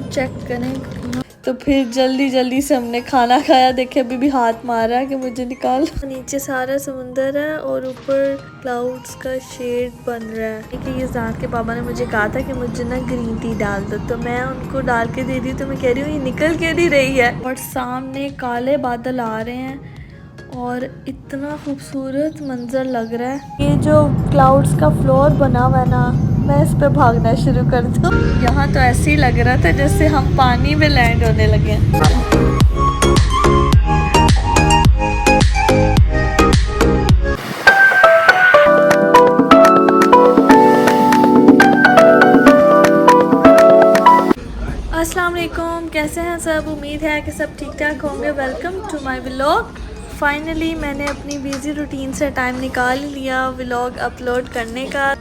Check करें। तो फिर जल्दी जल्दी से हमने खाना खाया। देखे अभी भी हाथ मार रहा है कि मुझे निकाल। नीचे सारा समुंदर है और ऊपर क्लाउड्स का शेड बन रहा है। कि ये ज़ात के पापा ने मुझे कहा था कि मुझे ना ग्रीन टी डाल दो, तो मैं उनको डाल के दे दी। तो मैं कह रही हूँ ये निकल के नहीं रही है। और सामने काले बादल आ रहे हैं और इतना खूबसूरत मंजर लग रहा है। ये जो क्लाउड्स का फ्लोर बना हुआ है ना, मैं इस पे भागना शुरू कर दूँ। यहाँ तो ऐसे ही लग रहा था जैसे हम पानी में लैंड होने लगे हैं। अस्सलाम वालेकुम, कैसे हैं सब? उम्मीद है कि सब ठीक ठाक होंगे। Welcome to my vlog. Finally मैंने अपनी बिजी रूटीन से टाइम निकाल लिया व्लॉग अपलोड करने का।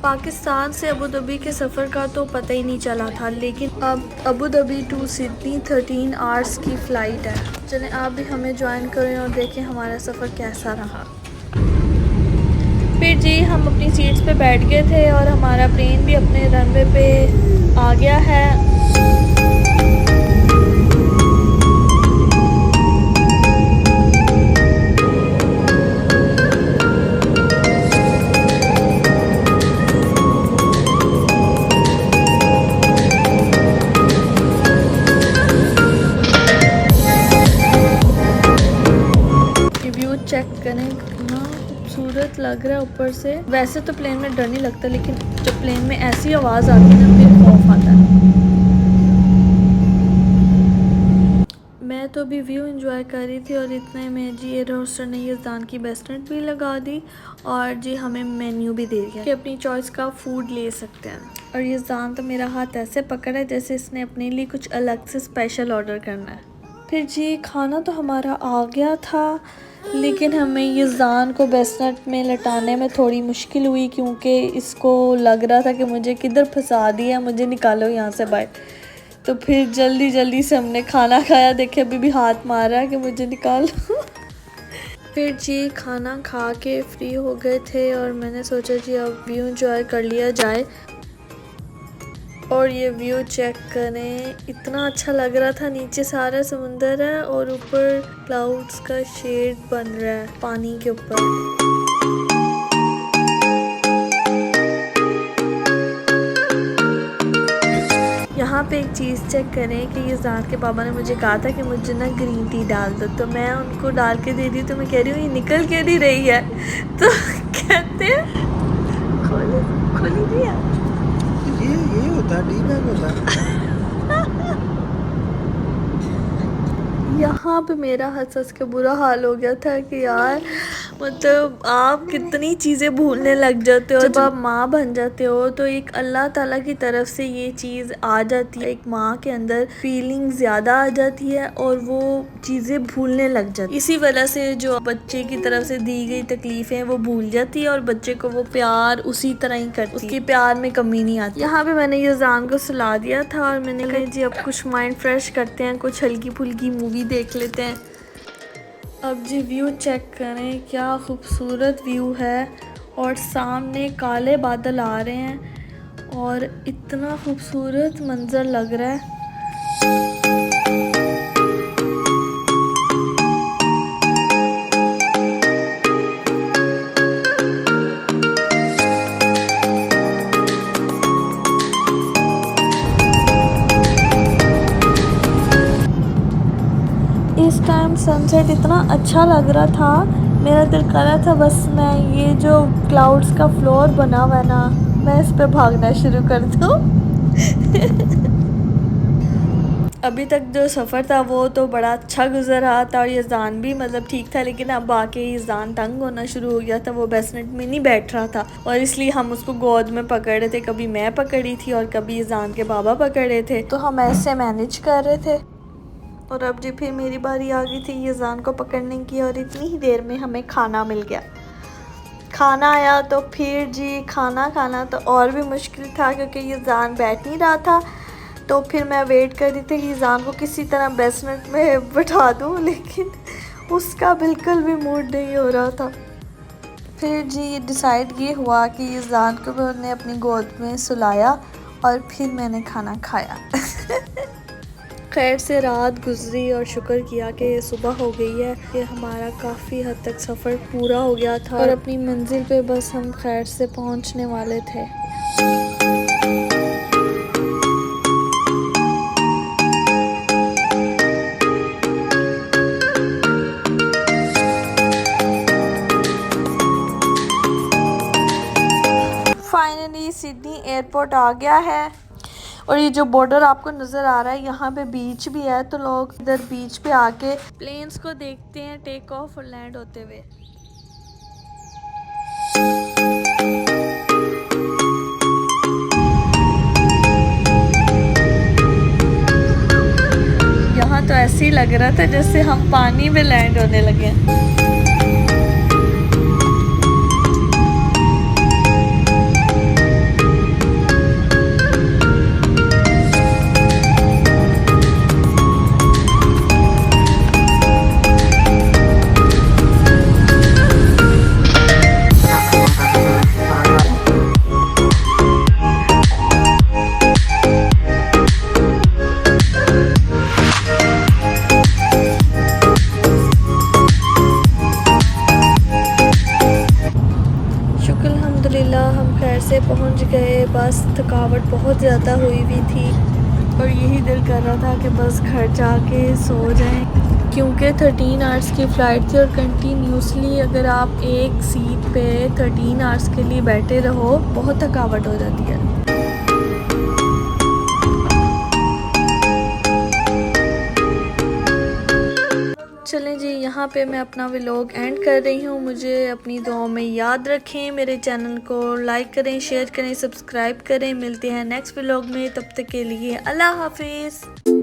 पाकिस्तान से अबू धाबी के सफ़र का तो पता ही नहीं चला था, लेकिन अब Abu Dhabi to Sydney 13 hours की फ़्लाइट है। चलें आप भी हमें ज्वाइन करें और देखें हमारा सफ़र कैसा रहा। फिर जी हम अपनी सीट्स पे बैठ गए थे और हमारा प्लेन भी अपने रनवे पे आ गया है। चेक करें कितना खूबसूरत लग रहा है ऊपर से। वैसे तो प्लेन में डर नहीं लगता, लेकिन जब प्लेन में ऐसी आवाज़ आती है ना फिर खौफ आता है। मैं तो अभी व्यू एंजॉय कर रही थी और इतने में जी एयर होस्टर ने यज़दान की बेस्टनेट भी लगा दी और जी हमें मेन्यू भी दे दिया कि अपनी चॉइस का फूड ले सकते हैं। और यज़दान तो मेरा हाथ ऐसे पकड़ा है जैसे इसने अपने लिए कुछ अलग से स्पेशल ऑर्डर करना है। फिर जी खाना तो हमारा आ गया था, लेकिन हमें यज़दान को बेस्टनेट में लटाने में थोड़ी मुश्किल हुई, क्योंकि इसको लग रहा था कि मुझे किधर फंसा दिया, मुझे निकालो यहाँ से बाहर। तो फिर जल्दी जल्दी से हमने खाना खाया। देखे अभी भी हाथ मार रहा है कि मुझे निकालो। फिर जी खाना खा के फ्री हो गए थे और मैंने सोचा जी अब व्यू एंजॉय कर लिया जाए। और ये व्यू चेक करें, इतना अच्छा लग रहा था। नीचे सारा समुंदर है और ऊपर क्लाउड्स का शेड बन रहा है पानी के ऊपर। यहाँ पे एक चीज़ चेक करें कि ये ज़ात के पापा ने मुझे कहा था कि मुझे ना ग्रीन टी डाल दो, तो मैं उनको डाल के दे दी। तो मैं कह रही हूँ ये निकल के नहीं रही है। तो कहते हैं खोली दिया। ये होता टी बैग होता। यहाँ पे मेरा हंस हंस के बुरा हाल हो गया था कि यार मतलब आप कितनी चीज़ें भूलने लग जाते हो। जब आप माँ बन जाते हो तो एक अल्लाह ताला की तरफ से ये चीज़ आ जाती है। एक माँ के अंदर फीलिंग ज़्यादा आ जाती है और वो चीज़ें भूलने लग जाती है। इसी वजह से जो बच्चे की तरफ से दी गई तकलीफ़ें वो भूल जाती है और बच्चे को वो प्यार उसी तरह ही करती है, उसके प्यार में कमी नहीं आती। यहाँ पे मैंने यज़दान को सुला दिया था और मैंने कहा जी अब कुछ माइंड फ्रेश करते हैं, कुछ हल्की फुल्की मूवी देख लेते हैं। अब जी व्यू चेक करें, क्या खूबसूरत व्यू है और सामने काले बादल आ रहे हैं और इतना खूबसूरत मंजर लग रहा है। इस टाइम सनसेट इतना अच्छा लग रहा था, मेरा दिल कर रहा था बस मैं ये जो क्लाउड्स का फ्लोर बना हुआ है ना, मैं इस पे भागना शुरू कर दूँ। अभी तक जो सफ़र था वो तो बड़ा अच्छा गुजर रहा था और यज़दान भी मतलब ठीक था, लेकिन अब आके यज़दान तंग होना शुरू हो गया था। वो बेस्टनेट में नहीं बैठ रहा था और इसलिए हम उसको गोद में पकड़ रहे थे। कभी मैं पकड़ी थी और कभी यज़दान के बाबा पकड़े थे, तो हम ऐसे मैनेज कर रहे थे। और अब जी फिर मेरी बारी आ गई थी यज़दान को पकड़ने की और इतनी ही देर में हमें खाना मिल गया। खाना आया तो फिर जी खाना खाना तो और भी मुश्किल था, क्योंकि यज़दान बैठ नहीं रहा था। तो फिर मैं वेट कर रही थी कि यज़दान को किसी तरह बेस्टनेट में बैठा दूँ, लेकिन उसका बिल्कुल भी मूड नहीं हो रहा था। फिर जी डिसाइड ये हुआ कि यज़दान को मैंने अपनी गोद में सुलाया और फिर मैंने खाना खाया। खैर से रात गुजरी और शुक्र किया कि सुबह हो गई है कि हमारा काफ़ी हद तक सफ़र पूरा हो गया था और अपनी मंजिल पे बस हम खैर से पहुंचने वाले थे। फाइनली सिडनी एयरपोर्ट आ गया है और ये जो बॉर्डर आपको नज़र आ रहा है यहाँ पे बीच भी है, तो लोग इधर बीच पे आके प्लेन्स को देखते हैं टेक ऑफ और लैंड होते हुए। यहाँ तो ऐसे ही लग रहा था जैसे हम पानी में लैंड होने लगे हैं। अल्हम्दुलिल्लाह हम खैर से पहुंच गए। बस थकावट बहुत ज़्यादा हुई हुई थी और यही दिल कर रहा था कि बस घर जाके सो जाएं, क्योंकि 13 आवर्स की फ़्लाइट थी और कंटिन्यूसली अगर आप एक सीट पे 13 आवर्स के लिए बैठे रहो बहुत थकावट हो जाती है। चलें जी, यहाँ पे मैं अपना व्लॉग एंड कर रही हूँ। मुझे अपनी दुआओं में याद रखें, मेरे चैनल को लाइक करें, शेयर करें, सब्सक्राइब करें। मिलते हैं नेक्स्ट व्लॉग में, तब तक के लिए अल्लाह हाफिज़।